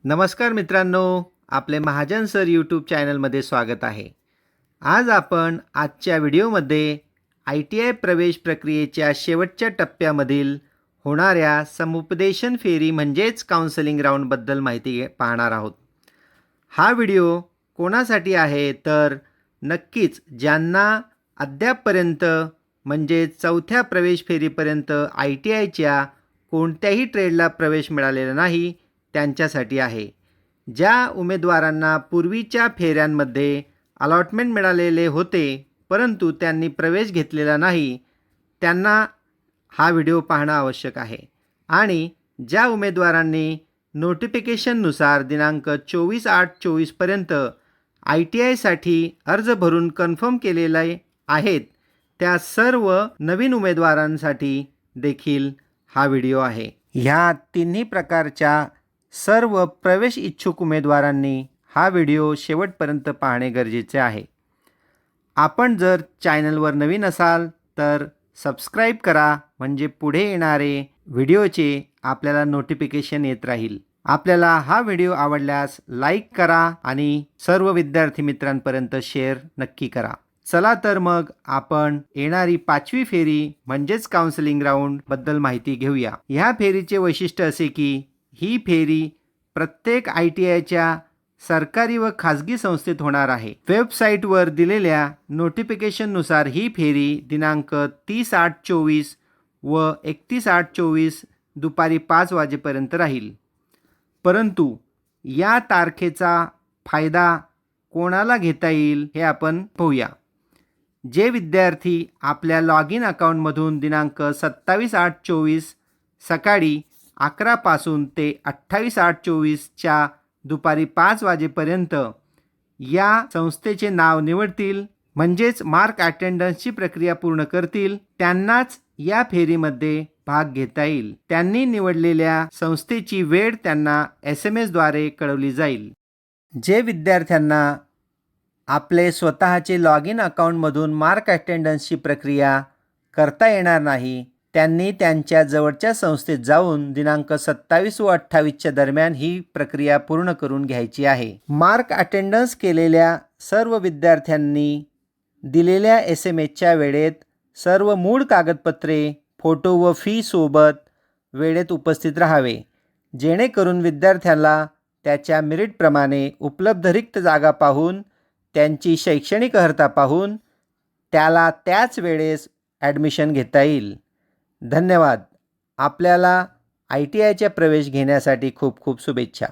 नमस्कार मित्रांनो, आपले महाजन सर यूट्यूब चॅनलमध्ये स्वागत आहे। आज आपण आजच्या व्हिडिओमध्ये ITI प्रवेश प्रक्रियेच्या शेवटच्या टप्प्यामधील होणाऱ्या समुपदेशन फेरी म्हणजेच काउन्सिलिंग राऊंडबद्दल माहिती पाहणार आहोत। हा व्हिडिओ कोणासाठी आहे तर नक्कीच ज्यांना अद्यापपर्यंत म्हणजे चौथ्या प्रवेश फेरीपर्यंत ITIच्या कोणत्याही ट्रेडला प्रवेश मिळालेला नाही त्यांच्यासाठी आहे। ज्या उमेदवारांना पूर्वीच्या फेऱ्यांमध्ये अलॉटमेंट मिळालेले होते परंतु त्यांनी प्रवेश घेतलेला नाही त्यांना हा व्हिडिओ पाहणं आवश्यक आहे। आणि ज्या उमेदवारांनी नोटिफिकेशननुसार दिनांक 24/8/24 पर्यंत ITIसाठी अर्ज भरून कन्फर्म केलेले आहेत त्या सर्व नवीन उमेदवारांसाठी देखील हा व्हिडिओ आहे। ह्या तिन्ही प्रकारच्या सर्व प्रवेश इच्छुक उमेदवारांनी हा व्हिडिओ शेवटपर्यंत पाहणे गरजेचे आहे। आपण जर चॅनलवर नवीन असाल तर सबस्क्राईब करा म्हणजे पुढे येणारे व्हिडिओचे आपल्याला नोटिफिकेशन येत राहील। आपल्याला हा व्हिडिओ आवडल्यास लाईक करा आणि सर्व विद्यार्थी मित्रांपर्यंत शेअर नक्की करा। चला तर मग आपण येणारी 5वी फेरी म्हणजेच काउन्सिलिंग राऊंड बद्दल माहिती घेऊया। ह्या फेरीचे वैशिष्ट्य असे की ही फेरी प्रत्येक ITIच्या सरकारी व खाजगी संस्थेत होणार आहे। वेबसाईटवर दिलेल्या नोटिफिकेशननुसार ही फेरी दिनांक 30/8/24 व 31/8/24 दुपारी 5 वाजेपर्यंत राहील। परंतु या तारखेचा फायदा कोणाला घेता येईल हे आपण पाहूया। जे विद्यार्थी आपल्या लॉग इन अकाउंटमधून दिनांक 27/8/24 सकाळी 11 पासून ते 28/8/24 च्या दुपारी 5 वाजेपर्यंत या संस्थेचे नाव निवडतील म्हणजेच मार्क अटेंडन्सची प्रक्रिया पूर्ण करतील त्यांनाच या फेरीमध्ये भाग घेता येईल। त्यांनी निवडलेल्या संस्थेची वेळ त्यांना SMS द्वारे कळवली जाईल। जे विद्यार्थ्यांना आपले स्वतःचे लॉग इन अकाउंटमधून मार्क अटेंडन्सची प्रक्रिया करता येणार नाही त्यांनी त्यांच्या जवळच्या संस्थेत जाऊन दिनांक 27 व 28 च्या दरम्यान ही प्रक्रिया पूर्ण करून घ्यायची आहे। मार्क अटेंडन्स केलेल्या सर्व विद्यार्थ्यांनी दिलेल्या SMS वेळेत सर्व मूळ कागदपत्रे, फोटो व फी सोबत वेळेत उपस्थित राहावे जेणेकरून विद्यार्थ्याला त्याच्या मेरिटप्रमाणे उपलब्ध रिक्त जागा पाहून त्यांची शैक्षणिक अर्हता पाहून त्याला त्याच वेळेस ॲडमिशन घेता येईल। धन्यवाद। आपल्याला ITIच्या प्रवेश घेण्यासाठी खूप खूप शुभेच्छा।